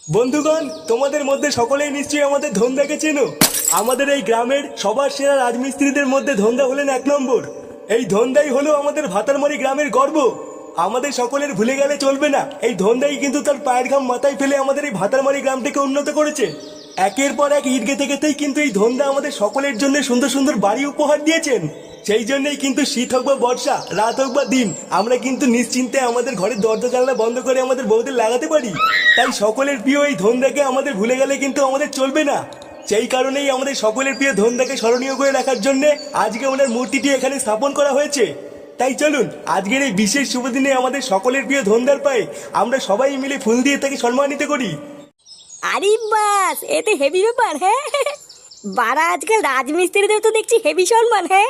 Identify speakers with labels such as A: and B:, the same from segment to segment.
A: বন্ধুগণ, তোমাদের মধ্যে সকলেই নিশ্চয়ই আমাদের ধন্দাকে চেনো। আমাদের এই গ্রামের সবার সেরা রাজমিস্ত্রিদের মধ্যে ধন্দা হলেন এক নম্বর। এই ধন্দাই হলো আমাদের ভাতারমারি গ্রামের গর্ব। আমাদের সকলের ভুলে গেলে চলবে না, এই ধন্দাই কিন্তু তার পায়ের ঘাম মাথায় ফেলে আমাদের এই ভাতারমারি গ্রামটাকে উন্নত করেছে। একের পর এক ইট গেঁথে গেঁথেই কিন্তু এই ধন্দা আমাদের সকলের জন্য সুন্দর সুন্দর বাড়ি উপহার দিয়েছেন। সেই জন্যই কিন্তু শীত হোক বা বর্ষা, রাত হোক বা দিন, আমরা কিন্তু নিশ্চিন্তে আমাদের ঘরের দরজা জানলা বন্ধ করে আমাদের বউদের লাগাতে পারি। তাই সকলের প্রিয় এই ধন্দাকে আমাদের ভুলে গেলে কিন্তু আমাদের চলবে না। সেই কারণেই আমাদের সকলের প্রিয় ধন্দাকে স্মরণীয় করে রাখার জন্য আজকে ওনার মূর্তিটি এখানে স্থাপন করা হয়েছে। তাই চলুন আজকের এই বিশেষ শুভ দিনে আমাদের সকলের প্রিয় ধন্দার পায়ে আমরা সবাই মিলে ফুল দিয়ে তাকে সম্মানিত করি।
B: আরে বাস, এতে হেভি ব্যাপার। হ্যাঁ বারা, আজকাল রাজমিস্ত্রিদের তো দেখছি হেভি সম্মান। হ্যাঁ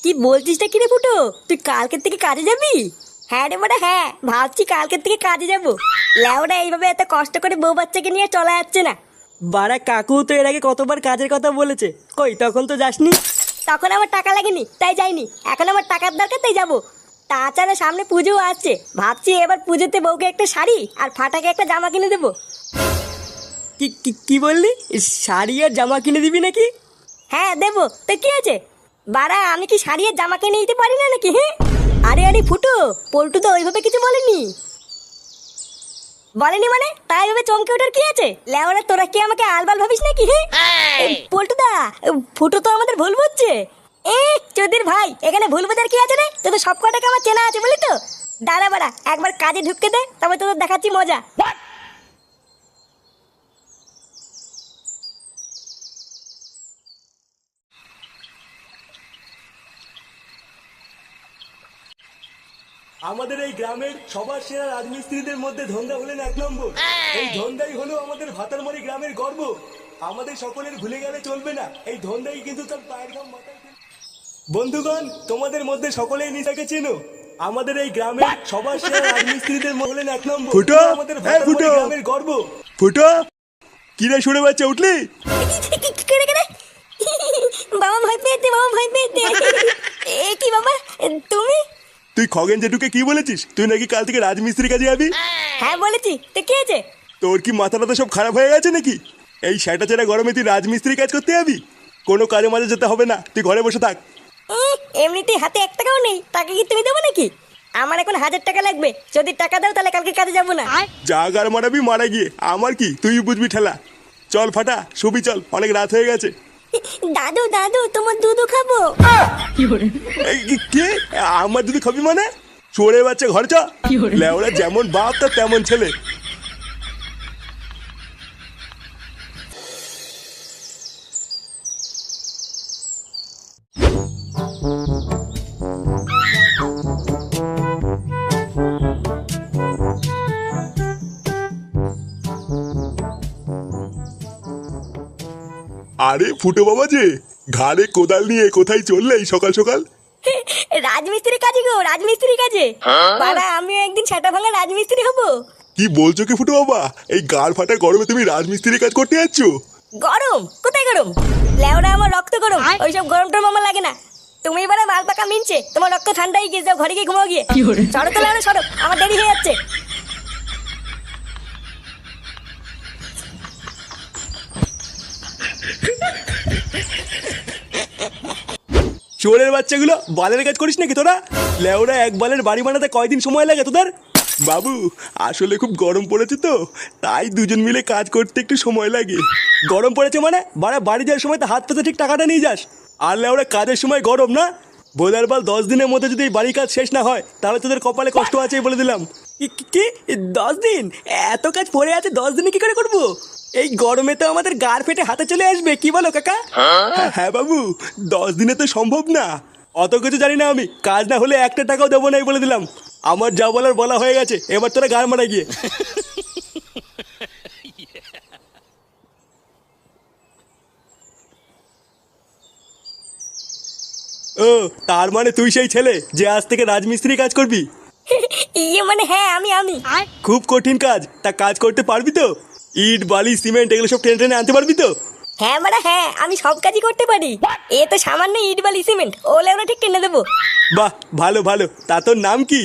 B: কি বলছিসটা কিরে ফুটো, তুই কালকের থেকে কাজে যাবি? হ্যাঁ রে বাড়া, হ্যাঁ ভাবছি কালকের থেকে কাজে যাবো। লেওরা এইভাবে এত কষ্ট করে বউ বাচ্চাকে নিয়ে চলা যাচ্ছে না।
C: বাড়া কাকু তো এর আগে কতবার কাজের কথা বলেছে, কই তখন তো যাসনি।
B: তখন আমার টাকা লাগেনি তাই যাইনি, এখন আমার টাকার দরকার তাই যাবো। তাছাড়া সামনে পুজো আসছে, ভাবছি এবার পুজোতে বউকে একটা শাড়ি আর ফাটাকে একটা জামা কিনে দেবো।
C: কি কি কি বললি? শাড়ি আর জামা কিনে দিবি নাকি?
B: হ্যাঁ দেবো, তো কি আছে? বাড়া, আমি কি শাড়ি আর জামা কিনে দিতে পারি না নাকি? হ্যাঁ আরে আরে ফুটো, পল্টু তো ওইভাবে কিছু বলেনি। বলেনি মানে তাই ভাবে চমকে ওঠার কি আছে? লেওরা তোরা কি আমাকে আলবাল ভাবিস নাকি? হ্যাঁ পল্টু দা, ফুটো তো আমাদের ভুল বুঝছে। চোদের ভাই, এখানে ভুল বোঝার কি আছে রে? তোদের সব কটাকে আমার চেনা আছে বলি তো। দাঁড়া বাড়া, একবার কাজে ঢুকতে দে, তবে তোদের দেখাচ্ছি মজা।
A: আমাদের এই গ্রামের সবার সেরা রাজমিস্ত্রিদের মধ্যে ধন্দা হলেন এক নম্বর। এই ধন্দাই হলো আমাদের ভাতারমারি গ্রামের গর্ব। আমাদের সকলের ভুলে গেলে চলবে না, এই ধন্দাই কিন্তু তার পায়ের ঘাম মাথায় ফেলে। বন্ধুগণ, তোমাদের মধ্যে সকলেই নিজেকে চেনো। আমাদের এই গ্রামের সবার সেরা রাজমিস্ত্রিদের মধ্যে হলেন এক নম্বর।
D: ফুটো,
A: আমাদের
D: হ্যাঁ ফুটো,
A: ভাতারমারি গ্রামের গর্ব।
D: ফুটো কিরে শুনে বাচ্চা উঠলি?
B: কেড়ে কেড়ে বাবা ভয় পেয়েছে, বাবা ভয় পেয়েছে। এ কি বাবা, তুমি?
D: তুই খগেন জেঠুকে কি বলেছিস তুই নাকি কাল থেকে রাজমিস্ত্রি কাজে যাবি?
B: হ্যাঁ বলেছি, তো কি আছে?
D: তোর কি মাথাটা তো সব খারাপ হয়ে গেছে নাকি? এই সেটা ছেড়ে গরমে তুই রাজমিস্ত্রি কাজ করতে যাবি? কোনো কাজে মাঝে যেতে হবে না, তুই ঘরে বসে থাক।
B: এমনিতেই হাতে 1 টাকাও নেই, টাকা কি তুমি দেবো নাকি? আমার এখন 1000 টাকা লাগবে, যদি টাকা দাও তাহলে কালকে কাজে যাবো না।
D: যা গার মারাবি মারা গিয়ে, আমার কি, তুই বুঝবি ঠেলা। চল ফাটা, শুবি চল, অনেক রাত হয়ে গেছে।
B: দাদু দাদু, তোমার দুধু খাবো।
D: এই কে আমার যদি খাবি মানে? চোরে বাচ্চা ঘরে চ। লেওরা যেমন বাপ তার তেমন ছেলে। আরে ফুটো বাবা যে, ঘাড়ে কোদাল নিয়ে কোথায় চললে এই সকাল সকাল?
B: রাজমিস্ত্রি কাজে গো, রাজমিস্ত্রি কাজে। বাড়া, আমিও একদিন ছাটা ভাঙা রাজমিস্ত্রি হবো।
D: কি বলছো কি ফুটো বাবা? এই গাড় ফাটা গরমে তুমি রাজমিস্ত্রি কাজ করতে যাচ্ছ?
B: গরম? কোথায় গরম? লেওরা আমার রক্ত গরম, ওইসব গরম টরম আমার লাগে না। তুমি এবারে মাল পাকা মিনছে, তোমার রক্ত ঠান্ডাই গিয়ে যাও, ঘরে গিয়ে ঘুমাও গিয়ে। সরো তো লেওরা, সরো, আমার দেরি হয়ে যাচ্ছে।
A: চোরের বাচ্চাগুলো, বালের কাজ করিস নাকি তোরা? লেওরা এক বালের বাড়ি বানাতে কয়দিন সময় লাগে তোদের?
D: বাবু আসলে খুব গরম পড়েছে তো, তাই দুজন মিলে কাজ করতে একটু সময় লাগে।
A: গরম পড়েছে মানে? বাড়ি যাওয়ার সময় তো হাত পেতে ঠিক টাকাটা নিয়ে যাস। আর লেওরা কাজের সময় গরম না? বোধার বাল 10 দিনের মধ্যে যদি এই বাড়ির কাজ শেষ না হয় তাহলে তোদের কপালে কষ্ট আছে বলে দিলাম।
C: কি 10 দিন? এত কাজ পড়ে আছে, 10 দিনে কি করে করবো? এই গরমে তো আমাদের গাড় ফেটে হাতে চলে আসবে, কি বলো কাকা?
D: হ্যাঁ বাবু, 10 দিনে তো সম্ভব না।
A: অত কিছু জানি না আমি, কাজ না হলে একটা টাকাও দেবো না বলে দিলাম। আমার যা বলার বলা হয়ে গেছে, এবার তোরা গাড় মারা গিয়ে। ও, তার মানে তুই সেই ছেলে যে আজ থেকে রাজমিস্ত্রি কাজ করবি?
B: ইয়ে মানে হ্যাঁ, আমি
A: খুব কঠিন কাজ, তা কাজ করতে পারবি তো? ইট বালি সিমেন্ট এগুলো সব টেনে টেনে আনতে পারবি তো?
B: হ্যাঁ মারা হ্যাঁ, আমি সব কাজই করতে পারি। এ তো সামান্য ইট বালি সিমেন্ট, ও লেওরা ঠিক টেনে দেবো।
A: বাহ, ভালো ভালো। তা তোর নাম কি?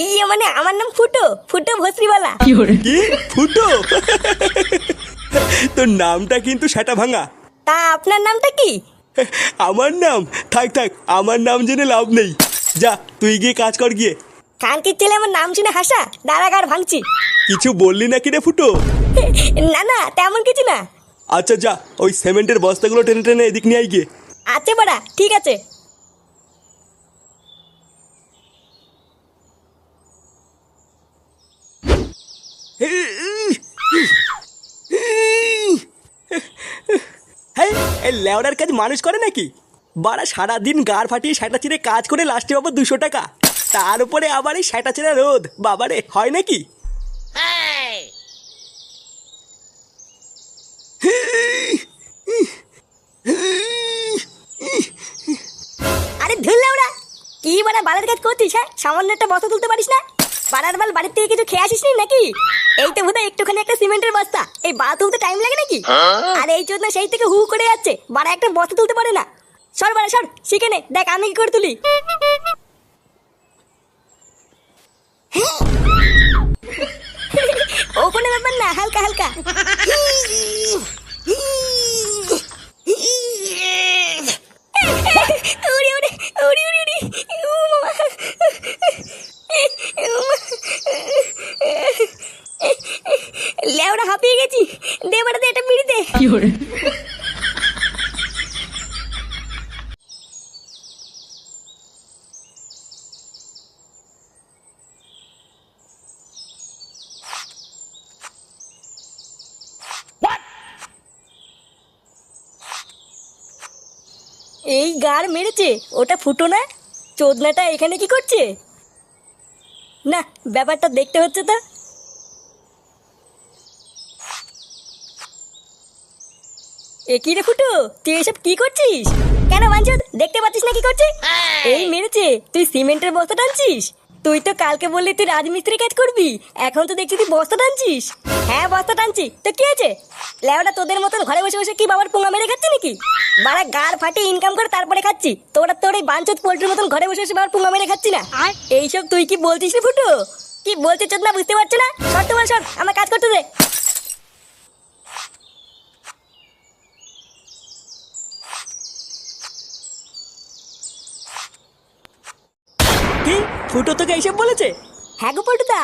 B: ইয়ে মানে আমার নাম ফুটো, ফুটো ভস্রিওয়ালা।
A: কি ফুটো? তোর নামটা কিন্তু সেটা ভাঙা।
B: তা আপনার নামটা কি?
A: আমার নাম? থাক থাক, আমার নাম জেনে লাভ নেই। যা তুই গিয়ে কাজ কর গিয়ে।
B: কানকির ছেলে আমার নাম শুনে হাসা, দাঁড়াগার ভাঙছি।
A: কিছু বললি নাকি রে ফুটো?
B: না না, তেমন কিছু না।
A: আচ্ছা যা, ওই সিমেন্টের বস্তাগুলো টেনে টেনে এদিক নিয়ে আই গিয়ে।
B: আচ্ছা বাড়া, ঠিক আছে।
C: হ্যাঁ, এই লেওড়ার কাজ মানুষ করে নাকি? বাড়া সারাদিন গাড় ফাটিয়ে সেটা চিরে কাজ করে লাস্টে পাবো 200 টাকা, তার উপরে আবার এই সেটা চিরা রোদ। বাবারে, হয় নাকি?
B: আরে ধুরলে ওরা কি বাড়া বালের কাজ করছিস? হ্যাঁ, সামান্য একটা বস্তা তুলতে পারিস না? বাড়ার বাল বাড়ির থেকে কিছু খেয়ে আসিস নি নাকি? এই তো বোধহয় একটুখানি একটা সিমেন্টের বস্তা, এই বাল তুলতে টাইম লাগে নাকি? আর এই জন্য সেই থেকে হু করে যাচ্ছে, বাড়া একটা বস্তা তুলতে পারে না। সর বাড়া সর, শিখে নে, দেখ আমি কি করে তুলি। ও কোনো ব্যাপার না, হালকা হালকা। উড়ি উড়ি উড়ি উড়ি উড়ি, ও মামা। লেওড়া হাঁপিয়ে গেছি, দে বাড়া দে, এটা বিড়ি দে। এই গার মেরেছে, ওটা ফুটো না? চোদনাটা এখানে কি করছে? না, ব্যাপারটা দেখতে হচ্ছে তো। এ কি রে ফুটো, তুই এসব কি করছিস? কেন মানচুদ, দেখতে পাচ্ছিস না কি করছিস? এই মেরেছে, তুই সিমেন্টের বস্তা টানছিস? তুই তো কালকে বললি তুই রাজমিস্ত্রি কাজ করবি, এখন তো দেখছি তুই বস্তা টানছিস। হ্যাঁ বস্তা টানছি, তো কি আছে? লেওটা তোদের মতন ঘরে বসে বসে কি বাবার পোঙা মেরে খাচ্ছি নাকি? বাড়া গাড় ফাটিয়ে ইনকাম করে তারপরে খাচ্ছি, তোরা তোর এই বাঞ্চত পোল্ট্রির মতন ঘরে বসে বসে বাবার পোঙা মেরে খাচ্ছি না। এইসব তুই কি বলছিস রে ফুটো? কি বলছিস চোদ না, বুঝতে পারছো না? সর তো বল, সর, আমার কাজ করতে দে।
C: কি ফুটো তোকে এইসব বলেছে?
B: হ্যাঁ গো পল্টুদা,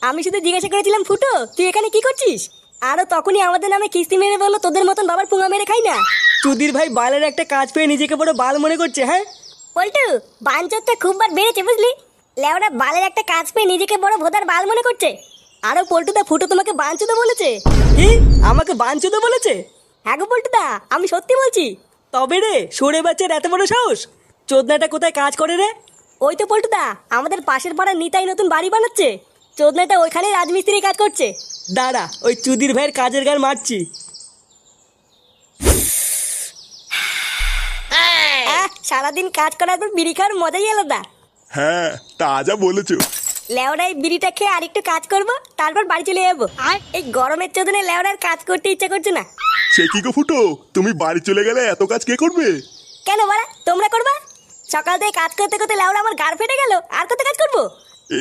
B: আমি শুধু জিজ্ঞাসা করেছিলাম ফুটো তুই এখানে কি করছিস? আরো তখনই আমাদের নামে কিস্তি মেরে বললো তোদের মতন বাবার পুঙা মেরে খাই না।
C: চুদির ভাই বালের একটা কাজ পেয়ে নিজেকে বড় বাল মনে করছে। হ্যাঁ
B: পল্টু, বাঞ্চতটা খুব বার বেড়েছে বুঝলি? লেওরা বালের একটা কাজ পেয়ে নিজেকে বড় ভোদার বাল মনে করছে। আরো পল্টুদা ফুটো তোমাকে বাঞ্চুদা বলেছে।
C: কি আমাকে বাঞ্চুদা বলেছে?
B: হ্যাঁ গো পল্টুদা, আমি সত্যি বলছি।
C: তবে রে, সরে বাচ্চার এত বড় সাহস! চোদনাটা কোথায় কাজ করে রে?
B: ওই তো পল্টুদা, আমাদের পাশের পাড়ার নিতাই নতুন বাড়ি বানাচ্ছে, চোদনাটা ওইখানে রাজমিস্ত্রি কাজ করছে।
C: দাঁড়া, ওই চুদির ভাইয়ের কাজের গান মারছি।
B: সারাদিন কাজ করার পর বিড়ি খাওয়ার মজাই আলাদা।
D: হ্যাঁ, তা যা বলেছো।
B: লেওড়ায় বিড়িটা খেয়ে আরেকটু কাজ করবো, তারপর বাড়ি চলে যাবো। এই গরমের চোদনে লেওড়ার কাজ করতে ইচ্ছা করছে না।
D: সে কি গো ফুটো, তুমি বাড়ি চলে গেলে এত কাজ কে করবে?
B: কেন বাড়া, তোমরা করবা? সকাল থেকে কাজ করতে করতে লেওড়া আমার গাড় ফেটে গেল, আর কত কাজ করবো?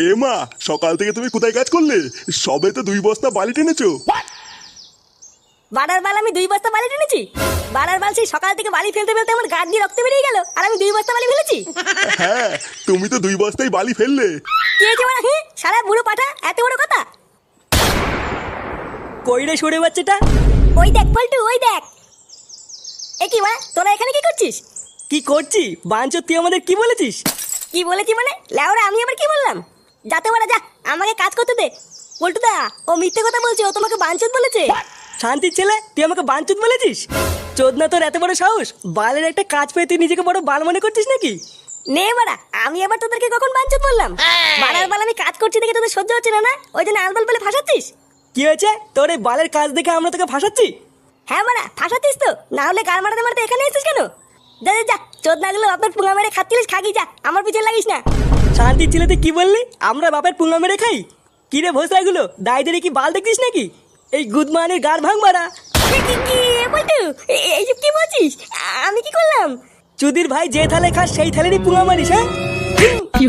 D: এ মা, সকাল থেকে তুমি কোথায় কাজ করলে? সবে তো 2 বস্তা বালি টেনেছো।
B: বাড়ার বাল আমি 2 বস্তা বালি টেনেছি? বাড়ার বাল সেই সকাল থেকে বালি ফেলতে ফেলতে আমার গাড় দিয়ে রক্ত বেরিয়ে গেল, আর আমি 2 বস্তা বালি ফেলেছি?
D: হ্যাঁ, তুমি তো 2 বস্তাই বালি ফেললে।
B: কি হয়েছে বাড়া? হ্যাঁ, সারা বুড়ো পাঠা, এত বড় কথা?
C: কইরে সরে বাচ্চাটা?
B: ওই দেখ পল্টু, ওই দেখ। এ কি বাড়া, তোরা এখানে কি করছিস?
C: কি করছি? বাঞ্চো, তুই আমাদের কি বলেছিস?
B: কি বলেছি মানে? লেওড়া আমি আবার কি বললাম? যাতে বাড়া যা, আমাকে কাজ করতে দে। পল্টুদা, ও মিথ্যে কথা বলছে, ও তোমাকে বাঞ্চত বলেছে।
C: শান্তির ছেলে, তুই আমাকে বাঞ্চুত বলেছিস? চোদনা তোর এত বড় সাহস! বালের একটা কাজ পেয়ে তুই নিজেকে বড় বাল মনে করছিস নাকি?
B: নে বাড়া, আমি আবার তোদেরকে কখন বাঞ্চত বললাম? বাড়ার বাল আমি কাজ করছি দেখে তোদের সহ্য হচ্ছে না, না ওই জন্য আলবাল বলে ফাঁসাচ্ছিস?
C: কি হয়েছে? তোর এই বালের কাজ দেখে আমরা তোকে ফাঁসাচ্ছি?
B: হ্যাঁ বাড়া, ফাঁসাচ্ছিস তো, না হলে গাল মারাতে মারাতে এখানে এসেছিস কেন? যা যা যা, চোদ না গেলো আপনার পুঙা মেরে খাচ্ছিলিস, খাগি যা, আমার পিছনে লাগিস না।
C: শান্তির ছেলে, তুই কি বললি? আমরা বাপের পুঙ্গা মেরে খাই? কি রে ভোসলাগুলো, দায়দের কি বাল দেখছিস নাকি? এই গুদমানের গাড় ভাঙ মারা।
B: কি পল্টু এইসব কি বলছিস? আমি কি করলাম?
C: চুদির ভাই যে থালে খাস সেই থালেরই পুঙা মারিস, হ্যাঁ?
B: কি